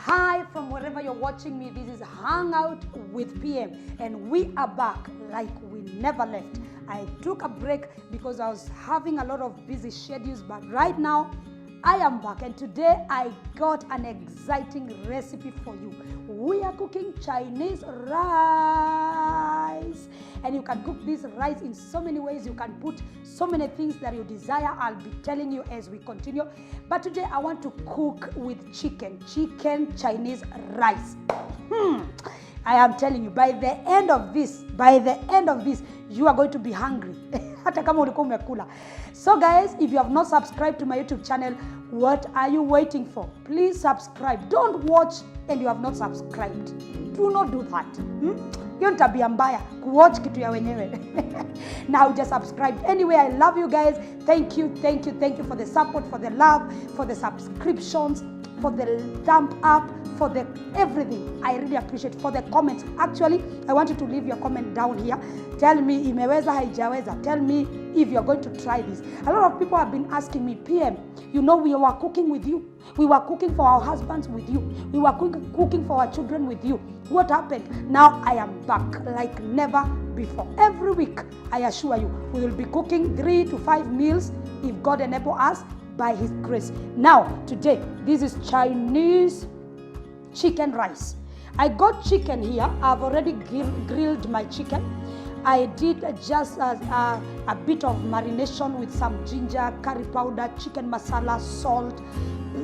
Hi from wherever you're watching me. This is Hangout with PM and we are back like we never left. I took a break because I was having a lot of busy schedules, but right now I am back and today I got an exciting recipe for you. We are cooking Chinese rice, and you can cook this rice in so many ways. You can put so many things that you desire. I'll be telling you as we continue, but today I want to cook with chicken Chinese rice. I am telling you, by the end of this, you are going to be hungry. So guys, if you have not subscribed to my YouTube channel, what are you waiting for? Please subscribe. Don't watch and you have not subscribed. Do not do that. Hiyo ni tabia mbaya kuwatch kitu ya wenyewe. Now just subscribe. Anyway, I love you guys. Thank you for the support, for the love, for the subscriptions, for the thumb up, for the everything. I really appreciate for the comments. Actually, I want you to leave your comment down here. Tell me imeweza haijaweza. Tell me if you're going to try this. A lot of people have been asking me, PM, you know, we were cooking with you. We were cooking for our husbands with you. We were cooking for our children with you. What happened? Now I am back like never before. Every week, I assure you, we will be cooking 3 to 5 meals if God enable us by His grace. Now, today, this is Chinese chicken rice. I got chicken here. I've already grilled my chicken. I did just a bit of marination with some ginger, curry powder, chicken masala, salt,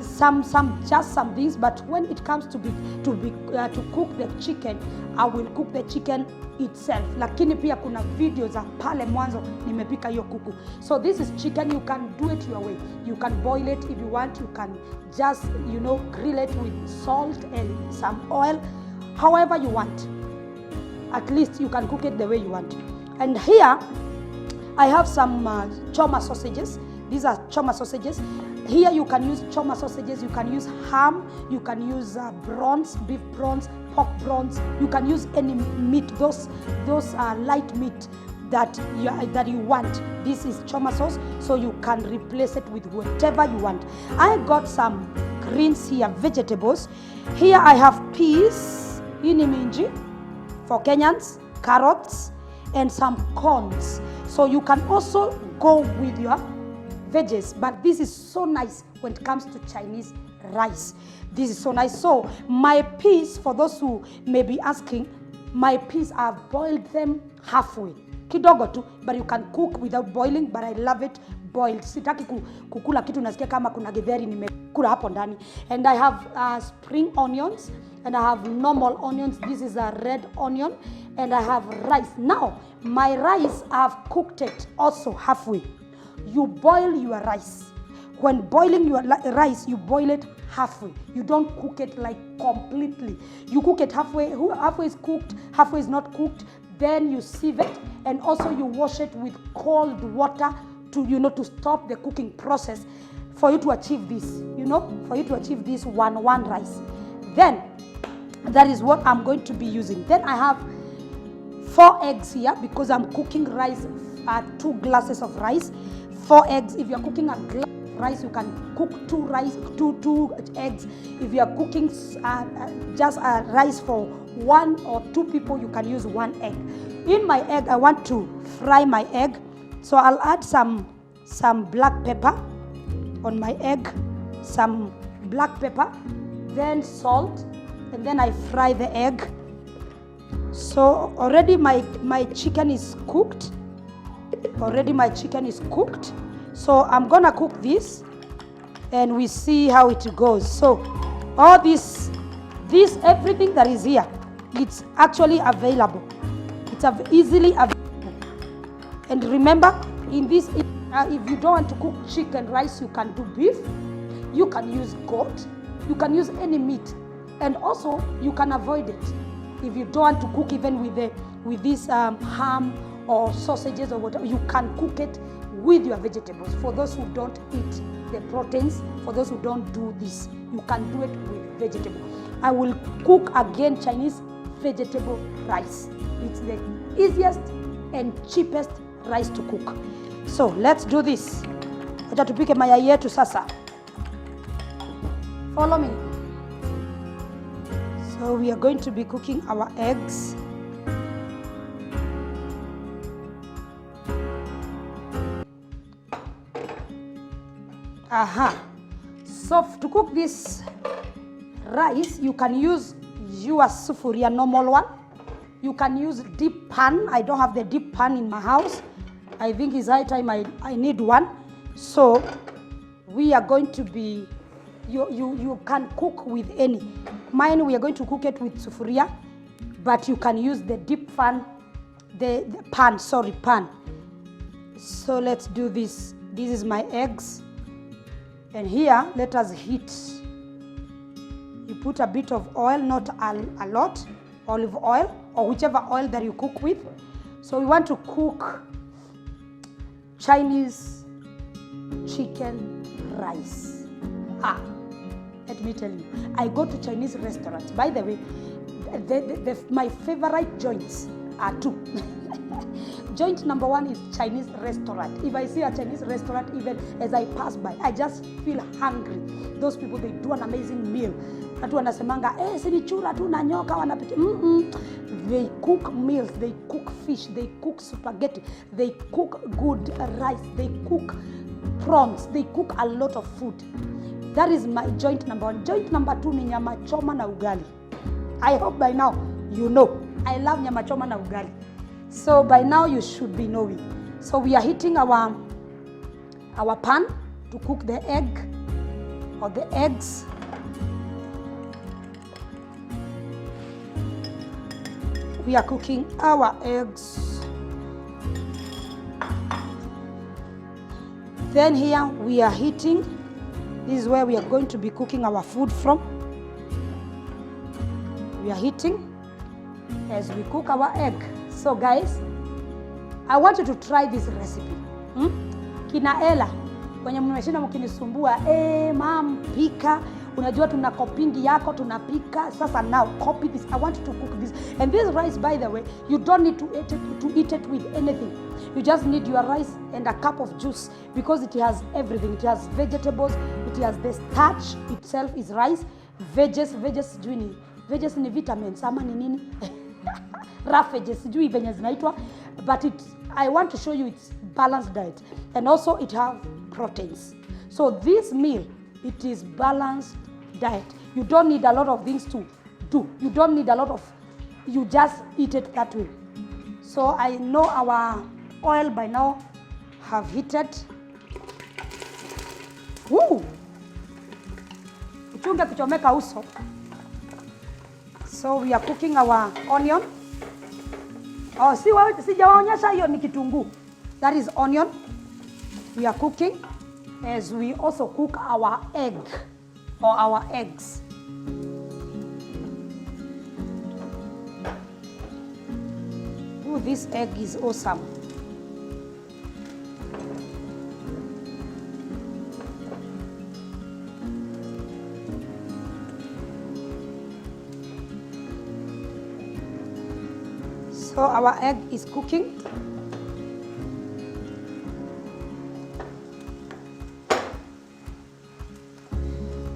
some things. But when it comes to cook the chicken, I will cook the chicken itself. Lakini pia kuna videos za pale mwanzo nimepika hiyo kuku. So this is chicken. You can do it your way. You can boil it if you want. You can just, grill it with salt and some oil, however you want. At least you can cook it the way you want. And here I have some choma sausages. These are choma sausages. Here you can use choma sausages. You can use ham. You can use prawns, beef prawns, pork prawns. You can use any meat. Those light meat that you want. This is choma sauce, so you can replace it with whatever you want. I got some greens here, vegetables. Here I have peas, ini minji for Kenyans, carrots, and some corns. So you can also go with your veggies, but this is so nice when it comes to Chinese rice. This is so nice. So my peas, for those who may be asking, my peas, I've boiled them halfway. Kidogo tu, but you can cook without boiling, but I love it boiled. Sitaki kukula kitu nasikia kama kuna githeri nimekula hapo ndani. And I have spring onions, and I have normal onions. This is a red onion, and I have rice. Now, my rice, I've cooked it also halfway. You boil your rice. When boiling your rice, you boil it halfway. You don't cook it like completely. You cook it halfway. Halfway is cooked, halfway is not cooked. Then you sieve it, and also you wash it with cold water to stop the cooking process for you to achieve this, for you to achieve this one rice. Then that is what I'm going to be using. Then I have 4 eggs here because I'm cooking rice, 2 glasses of rice. 4 eggs. If you're cooking a glass of rice, you can cook 2 eggs. If you're cooking just rice for 1 or 2 people, you can use 1 egg. In my egg, I want to fry my egg. So I'll add some black pepper on my egg, some black pepper, then salt, and then I fry the egg. So already my chicken is cooked. So I'm gonna cook this and we see how it goes. So all this everything that is here, it's actually available. It's easily available. And remember, in this, if you don't want to cook chicken rice, you can do beef, you can use goat, you can use any meat, and also you can avoid it. If you don't want to cook even with this ham or sausages or whatever, you can cook it with your vegetables. For those who don't eat the proteins, for those who don't do this, you can do it with vegetable. I will cook again Chinese vegetable rice. It's the easiest and cheapest rice to cook. So let's do this. Acha tupike mayai yetu sasa. Follow me. So we are going to be cooking our eggs. So to cook this rice, you can use your sufuria, normal one. You can use deep pan. I don't have the deep pan in my house. I think it's high time I need one. So we are going to be, you can cook with any. Mine, we are going to cook it with sufuria, but you can use the deep pan, the pan. So let's do this. This is my eggs. And here, let us heat. You put a bit of oil, not a lot, olive oil, or whichever oil that you cook with. So we want to cook Chinese chicken rice. Let me tell you, I go to Chinese restaurants. By the way, my favorite joints are two. Joint number one is Chinese restaurant. If I see a Chinese restaurant, even as I pass by, I just feel hungry. Those people, they do an amazing meal. Watu wanasemanga, sini chura tu na nyoka wanapita. They cook meals, they cook fish, they cook spaghetti, they cook good rice, they cook prawns, they cook a lot of food. That is my joint number one. Joint number two ni nyama choma na ugali. I hope by now you know. I love nyama choma na ugali. So by now you should be knowing. So we are heating our pan to cook the egg or the eggs. We are cooking our eggs. Then here we are heating. This is where we are going to be cooking our food from. We are heating as we cook our egg. So guys, I want you to try this recipe. Kina Ella, kwenye mmeshinda mkinisumbua, mom, pika, unajua tuna copying yako, tunapika. Sasa now, copy this. I want you to cook this. And this rice, by the way, you don't need to eat it with anything. You just need your rice and a cup of juice because it has everything. It has vegetables, it has the starch itself is rice, veggies ni vitamins, ama ni nini? Raffages, sijui venye zinaitwa, but I want to show you its balanced diet, and also it have proteins. So this meal, it is balanced diet. You don't need a lot of things to do. You don't need a lot of, you just eat it that way. So I know our oil by now have heated. Woo! Uchunge kuchomeka uso. So we are cooking our onion. Sijawaonyesha hiyo ni kitunguu. That is onion. We are cooking as we also cook our egg or our eggs. Ooh, this egg is awesome. So our egg is cooking.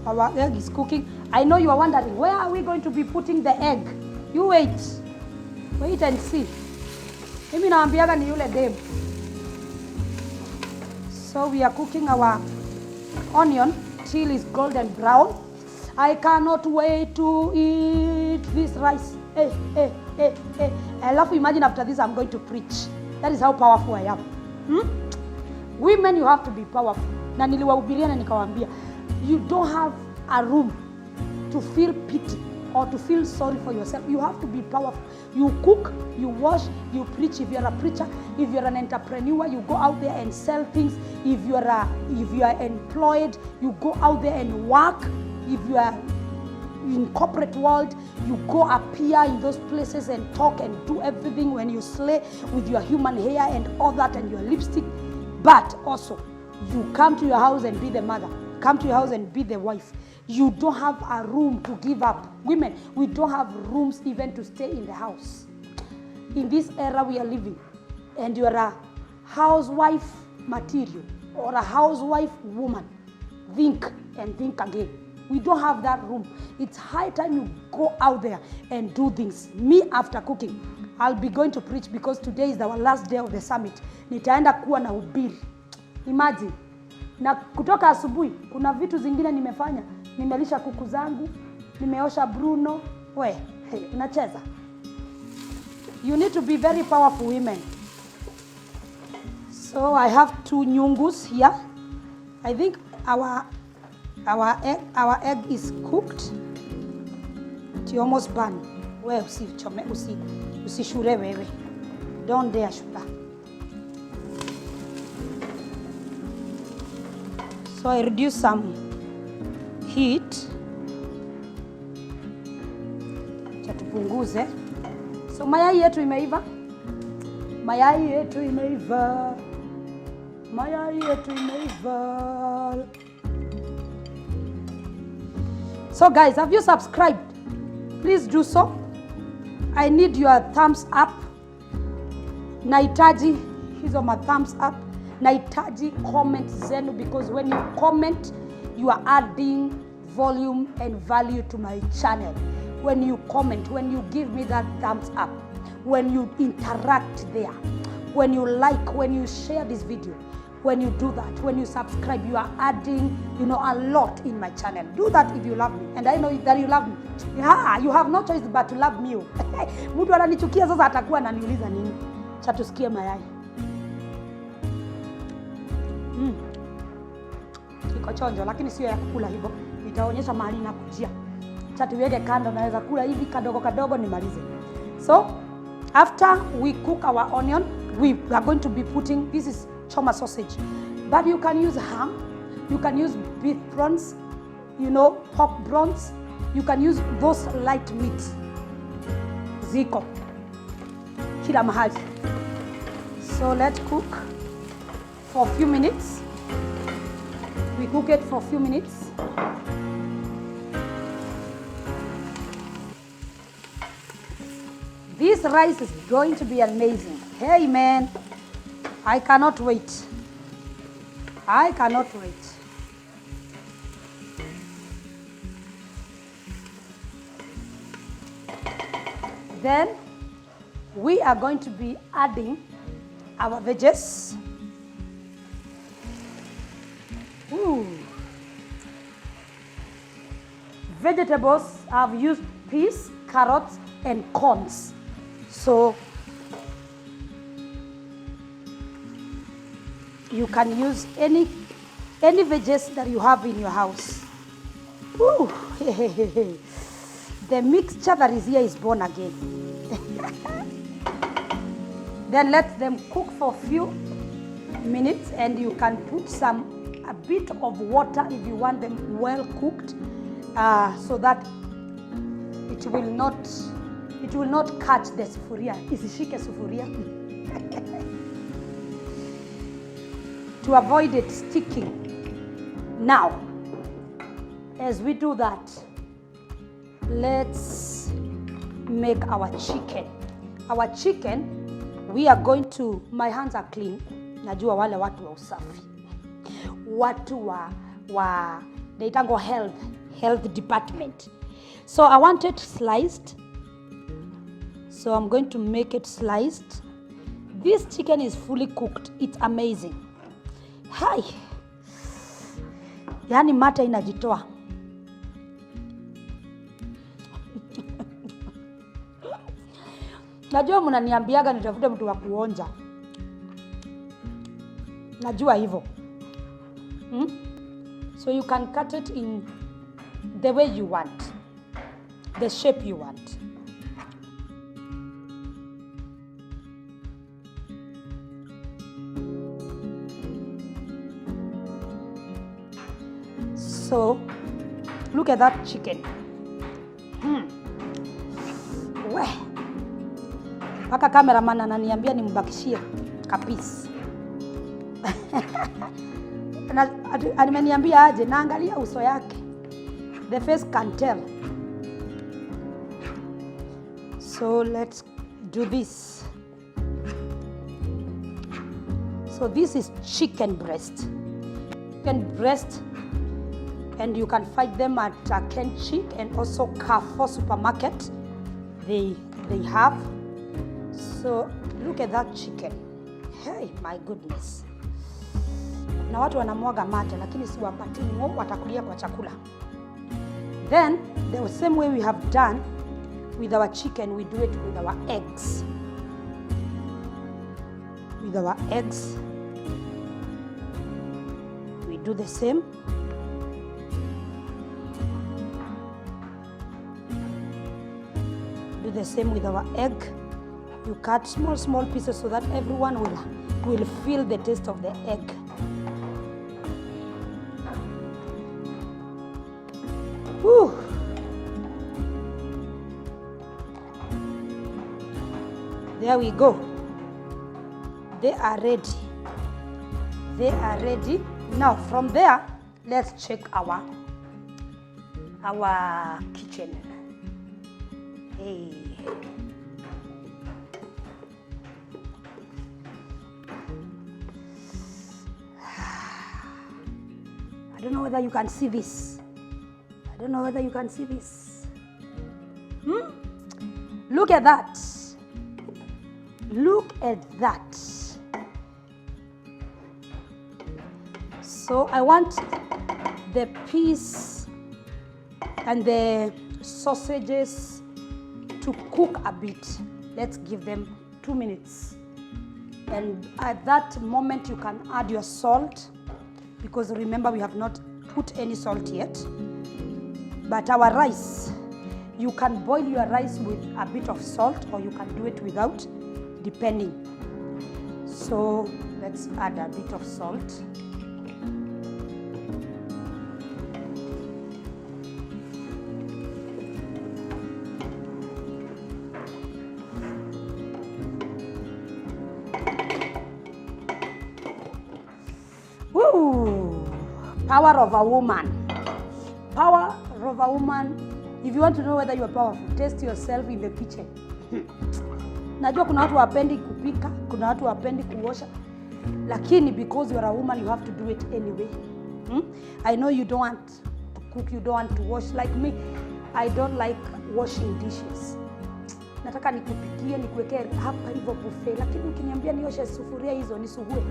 Our egg is cooking. I know you are wondering, where are we going to be putting the egg? You wait. Wait and see. Mimi naambiaga ni yule dem. So we are cooking our onion till it's golden brown. I cannot wait to eat this rice. I love to imagine after this I'm going to preach. That is how powerful I am. Women, you have to be powerful. Na niliwahubiria na nikawaambia, you don't have a room to feel pity or to feel sorry for yourself. You have to be powerful. You cook, you wash, you preach. If you're a preacher, if you're an entrepreneur, you go out there and sell things. If you are employed, you go out there and work. If you are in corporate world, you go appear in those places and talk and do everything when you slay with your human hair and all that and your lipstick. But also, you come to your house and be the mother. Come to your house and be the wife. You don't have a room to give up. Women, we don't have rooms even to stay in the house. In this era we are living, and you are a housewife material or a housewife woman, think and think again. We don't have that room. It's high time you go out there and do things. Me, after cooking, I'll be going to preach because today is our last day of the summit. Nitaenda kuwa na ubiri. Imagine. Na kutoka asubuhi, kuna vitu zingine nimefanya. Nimelisha kuku zangu, nimeosha Bruno. We, hey, unacheza. You need to be very powerful women. So I have 2 nyungus here. I think our egg is cooked. It's almost done. Wewe usishure wewe. Don't dare shuka. So I reduce some heat. Cha tupunguze. So mayai yetu imeiva. Mayai yetu imeiva. Mayai yetu imeiva. So guys, have you subscribed? Please do so. I need your thumbs up. Nahitaji hizo ma thumbs up. Nahitaji comment zenu, because when you comment, you are adding volume and value to my channel. When you comment, when you give me that thumbs up, when you interact there, when you like, when you share this video, when you do that, when you subscribe, you are adding, a lot in my channel. Do that if you love me. And I know that you love me. Yeah, you have no choice but to love me. Mtu ananichukia sasa atakuwa ananiuliza nini? Cha tusikie mayai. Iko chonjo, lakini sio ya kukula hivyo. Nitaonyesha mahali na kujia. Cha tuweke kando, naweza kula hivi kadogo kadogo nimalize. So, after we cook our onion, we are going to be putting, this is choma sausage. But you can use ham, you can use beef prawns, pork prawns. You can use those light meats. Ziko. Kila mahali. So let's cook for a few minutes. We cook it for a few minutes. This rice is going to be amazing. Hey man, I cannot wait. I cannot wait. Then we are going to be adding our veggies. Ooh. Vegetables, I've used peas, carrots, and corns. So you can use any veggies that you have in your house. Ooh. The mixture that is here is born again. Then let them cook for a few minutes, and you can put a bit of water if you want them well cooked, so that it will not catch the sufuria. Isishike sufuria. To avoid it sticking. Now, as we do that, let's make our chicken. Our chicken, we are going to, my hands are clean. Najua wale watu wa usafi. Watu wa naitango health department. So I want it sliced. So I'm going to make it sliced. This chicken is fully cooked. It's amazing. Hi. Yani mata inajitoa. Najua mnaniambiaga nitafute mtu wa kuonja. Najua hivyo. So you can cut it in the way you want. The shape you want. So, look at that chicken. Weh. Paka cameraman ananiambia nimbakishie kapisi. Ameniambia aje, naangalia uso yake. The face can tell. So let's do this. So this is chicken breast. Chicken breast and you can find them at Kenchic and also Carrefour supermarket. They have. So look at that chicken. Hey, my goodness. Na watu wanamwaga mate lakini si wapati ngo watakulia kwa chakula. Then the same way we have done with our chicken, we do it with our eggs. With our eggs, we do the same. Do the same with our egg. You cut small pieces so that everyone will feel the taste of the egg. Whew. There we go. They are ready. They are ready. Now from there, let's check our kitchen. Hey. I don't know whether you can see this. I don't know whether you can see this. Look at that. Look at that. So I want the piece and the sausages to cook a bit. Let's give them 2 minutes. And at that moment you can add your salt, because remember we have not put any salt yet. But our rice, you can boil your rice with a bit of salt or you can do it without, depending. So let's add a bit of salt. Woo! Power of a woman. Power of a woman. If you want to know whether you are powerful, test yourself in the kitchen. Najua kuna watu wapendi kupika, kuna watu wapendi kuosha, lakini because you are a woman you have to do it anyway. I know you don't want to cook, you don't want to wash. Like me, I don't like washing dishes. Nataka nikupikie, nikuwekee hapa hivyo buffet, lakini ukiniambia nioshe sufuria hizo nisugue.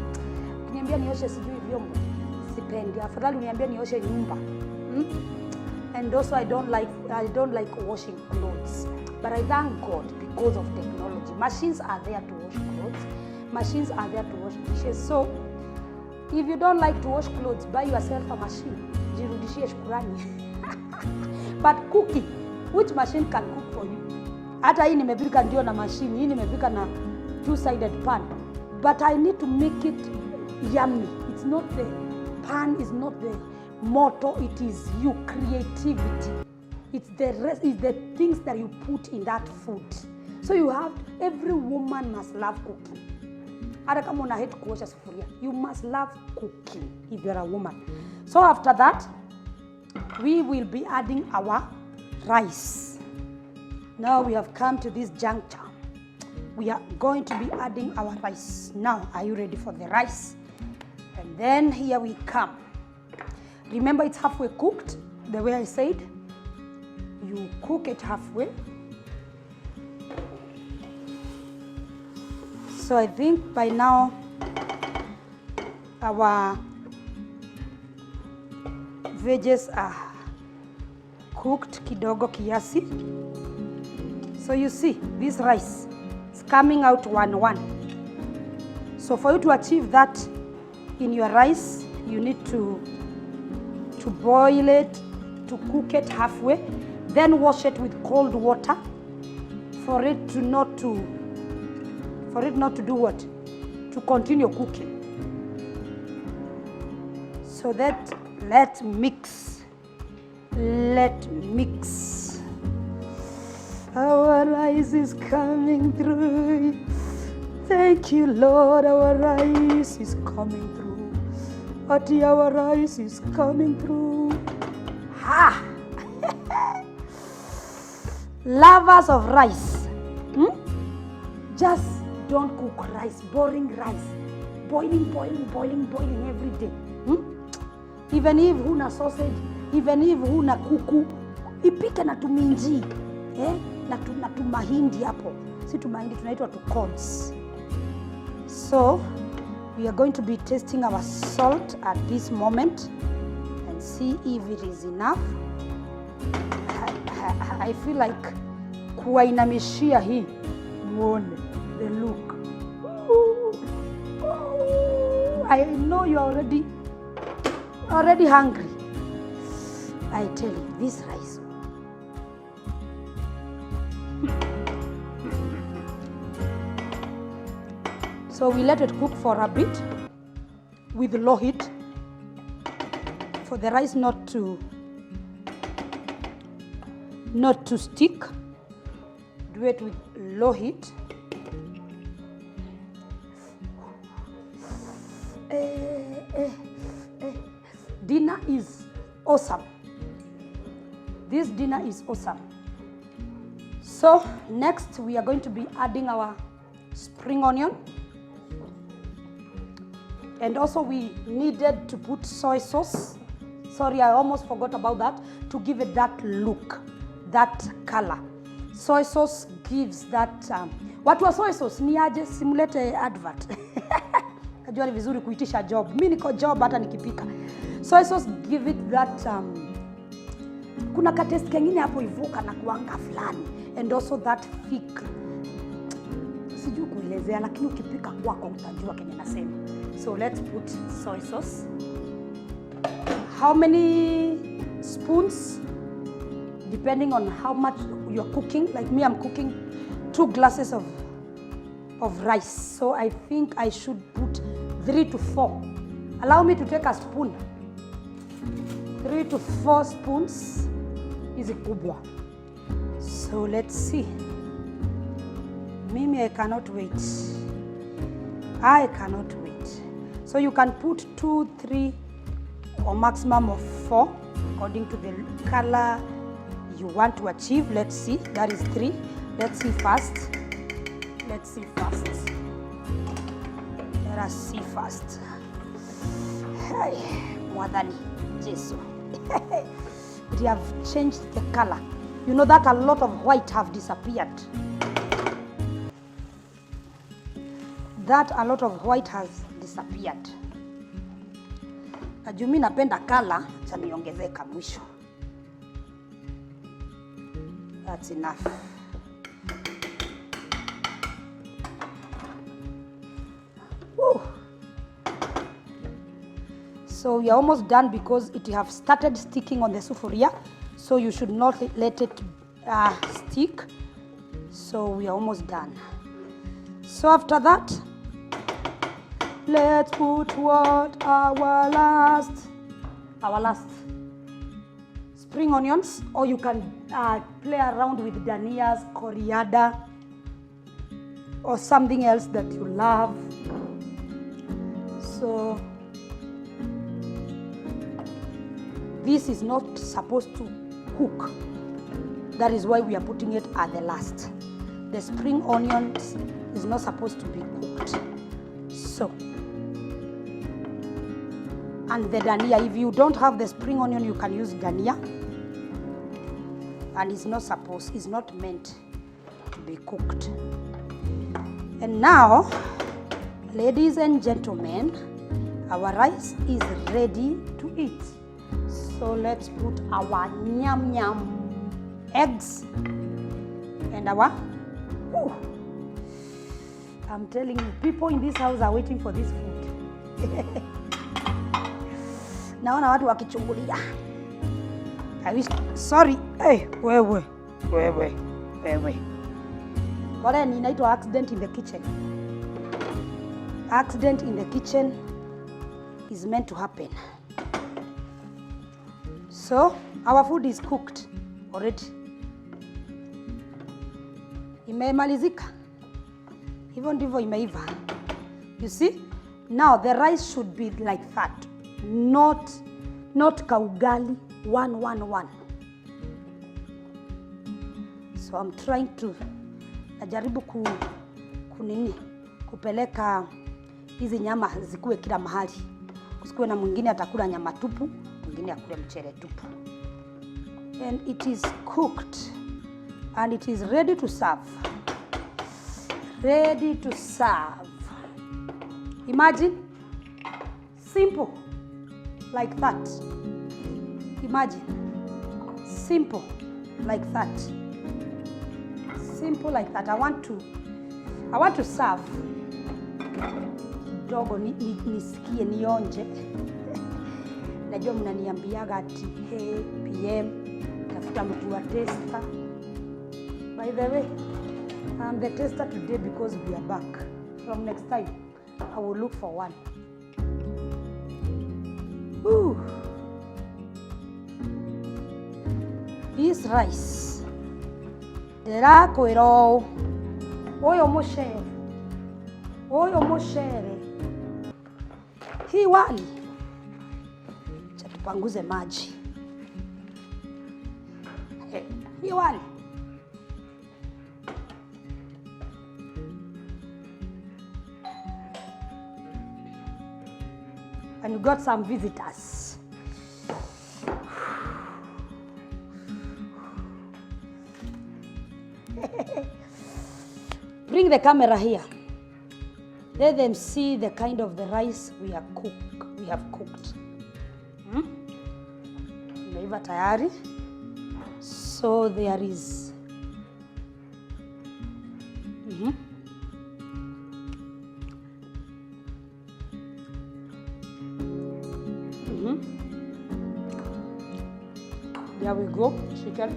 Ukiniambia nioshe sijui vyombo, sipendi. Afadhali uniambia nioshe nyumba. And also I don't like washing clothes. But I thank God because of technology. Machines are there to wash clothes. Machines are there to wash dishes. So if you don't like to wash clothes, buy yourself a machine. Jirudishie shukrani. But cooking, which machine can cook for you? Hata hii nimepika ndio na machine, hii nimepika na two-sided pan. But I need to make it yummy. It's not the pan, is not the motto, it is you, creativity. It's the things that you put in that food. So you have, every woman must love cooking. Hata kama una hate kuosha sufuria, you must love cooking if you're a woman. So after that, we will be adding our rice. Now we have come to this juncture. We are going to be adding our rice. Now, are you ready for the rice? And then here we come. Remember, it's halfway cooked, the way I said. You cook it halfway. So I think by now our veggies are cooked kidogo kiasi. So you see, this rice is coming out 1-1. So for you to achieve that in your rice, you need to boil it, to cook it halfway, then wash it with cold water for it not to do what? To continue cooking. So that let's mix. Our rice is coming through. Thank you, Lord, our rice is coming through. Ati, our rice is coming through. Ha! Lovers of rice. Just don't cook rice, boring rice. Boiling every day. Even if huna sausage, even if huna kuku, ipike na tuminji, na tumahindi hapo. Si tumahindi, tunaitwa corns. So we are going to be testing our salt at this moment and see if it is enough. I feel like kuwainamishia hii muone the look. I know you are already hungry. I tell you, this rice. So we let it cook for a bit with low heat for the rice not to stick. Do it with low heat. Dinner is awesome. This dinner is awesome. So next we are going to be adding our spring onion. And also we needed to put soy sauce. Sorry, I almost forgot about that. To give it that look, that color. Soy sauce gives that... Watu wa soy sauce ni aje, simulate advert. Najua ni vizuri kuitisha job. Mimi niko job hata nikipika. Soy sauce give it that... kuna katest kengine hapo ivuka na kuanga fulani. And also that thick... Sijui kuelezea, lakini ukipika kwako utajua kenye nasema. So let's put soy sauce. How many spoons? Depending on how much you're cooking. Like me, I'm cooking 2 glasses of rice. So I think I should put 3 to 4. Allow me to take a spoon. 3 to 4 spoons is kubwa. So let's see. Mimi, I cannot wait. I cannot wait. So you can put 2, 3, or maximum of 4 according to the color you want to achieve. Let's see. That is 3. Let's see first. Let's see first. Let us see first. Hey, Mwadhani Jesu. We have changed the color. You know that a lot of white have disappeared. That a lot of white has disappeared. Najumi napenda color, cha niongezeka mwisho. That's enough. Woo. So we are almost done because it have started sticking on the sufuria. So you should not let it stick. So we are almost done. So after that, let's put what? Our last spring onions, or you can play around with danias, coriander, or something else that you love. So this is not supposed to cook. That is why we are putting it at the last. The spring onions is not supposed to be cooked. So, and the dania, if you don't have the spring onion, you can use dania. And it's not meant to be cooked. And now, ladies and gentlemen, our rice is ready to eat. So let's put our nyam nyam eggs and our... I'm telling you, people in this house are waiting for this food. Naona watu wakichungulia. I wish... Sorry. Hey, wewe. Wala ni inaitwa accident in the kitchen. Accident in the kitchen is meant to happen. So, our food is cooked already. Imemalizika. Hivyo ndivyo imeiva. You see? Now the rice should be like that. Not kaugali 1-1-1. So I'm trying to najaribu kupeleka hizi nyama zikuwe kila mahali. Kusikuwe na mwingine atakula nyama tupu, mwingine akule mchele tupu. And it is cooked and it is ready to serve. Ready to serve. Imagine, simple like that. Imagine, simple like that. Simple like that. I want to serve. Dogo nisikie nionje. Najua mnaniambiaga ati hey PM tafuta mtu wa tester. By the way, I'm the tester today because we are back. From next time, I will look for one. Woo. This rice. Ndirakwira oyo mushere. Hii wali. Cha tupanguze maji. Hii wali. And you got some visitors. Bring the camera here. Let them see the kind of the rice we have cooked. Imeiva tayari. So there is There we go, chicken.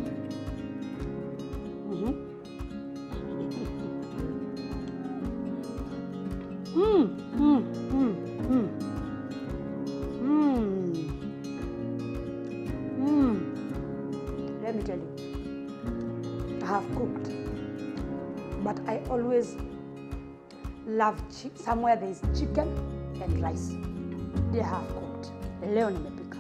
Let me tell you, I have cooked, but I always love somewhere there is chicken and rice. They have cooked. Leo nimepika.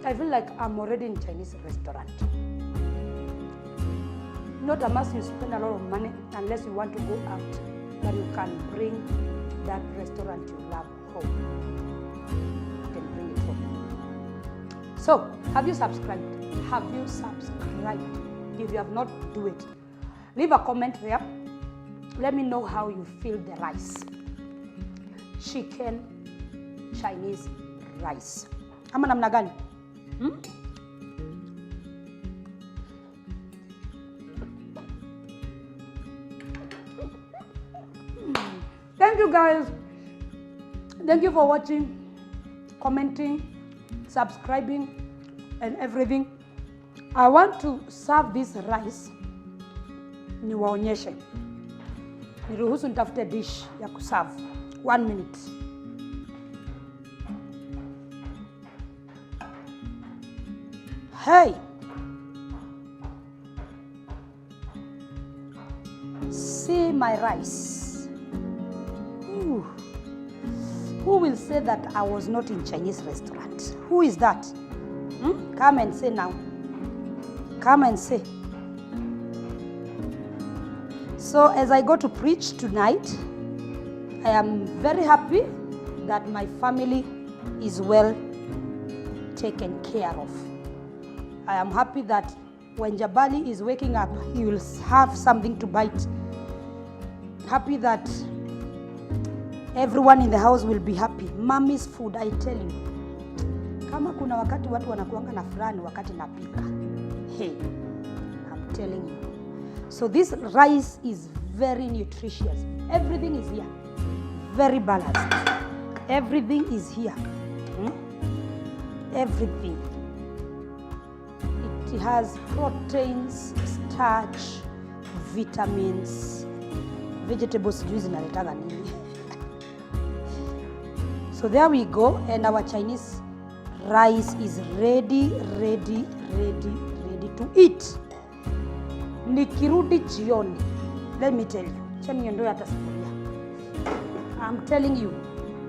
I feel like I'm already in Chinese restaurant. Not unless you spend a lot of money, unless you want to go out, but you can bring that restaurant you love home. You can bring it home. So, have you subscribed? If you have not, do it. Leave a comment there. Let me know how you feel the rice. Chicken, Chinese rice. Ama namna gani? Thank you guys. Thank you for watching, commenting, subscribing, and everything. I want to serve this rice. Niwaonyeshe. Niruhusu nitafute dish ya kuserve. 1 minute. Hey. See my rice. Ooh. Who will say that I was not in Chinese restaurant? Who is that? Come and say now. Come and say. So as I go to preach tonight, I am very happy that my family is well taken care of. I am happy that when Jabali is waking up, he will have something to bite. Happy that everyone in the house will be happy. Mommy's food, I tell you. Kama kuna wakati watu wanakuanga na furaha ni wakati napika. Hey, I'm telling you. So this rice is very nutritious. Everything is here. Very balanced. Everything is here. Everything. It has proteins, starch, vitamins, vegetables, zinaletaga nini. So there we go, and our Chinese rice is ready to eat. Nikirudi jioni, let me tell you. Chani ndo hata sufuria. I'm telling you,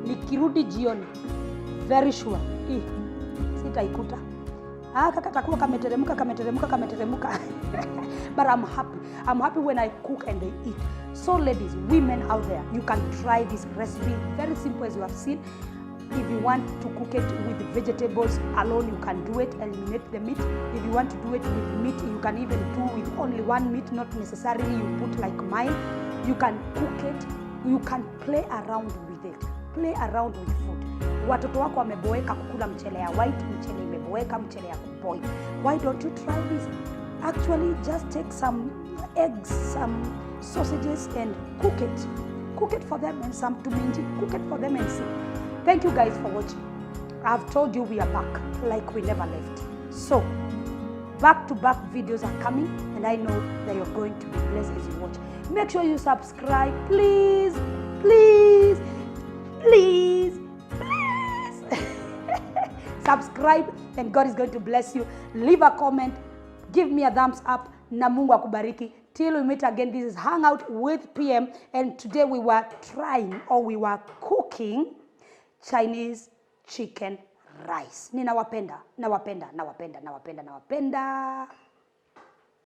nikirudi jioni, very sure, sitaikuta. Kakatakuwa kameteremuka. But I'm happy. I'm happy when I cook and they eat. So ladies, women out there, you can try this recipe. Very simple as you have seen. If you want to cook it with vegetables alone, you can do it, eliminate the meat. If you want to do it with meat, you can even do with only one meat, not necessarily you put like mine. You can cook it, you can play around with it. Play around with food. Watoto wako wameboeka kukula mchele ya white, mchele imeboeka, mchele ya kuboil. Why don't you try this? Actually, just take some eggs, some sausages and cook it. Cook it for them and some tuminji. Cook it for them and see. Thank you guys for watching. I've told you we are back like we never left. So, back-to-back videos are coming and I know that you're going to be blessed as you watch. Make sure you subscribe, please, please, please, please. Subscribe and God is going to bless you. Leave a comment, give me a thumbs up. Na Mungu akubariki. Till we meet again, this is Hangout with PM and today we were cooking Chinese chicken rice. Ninawapenda.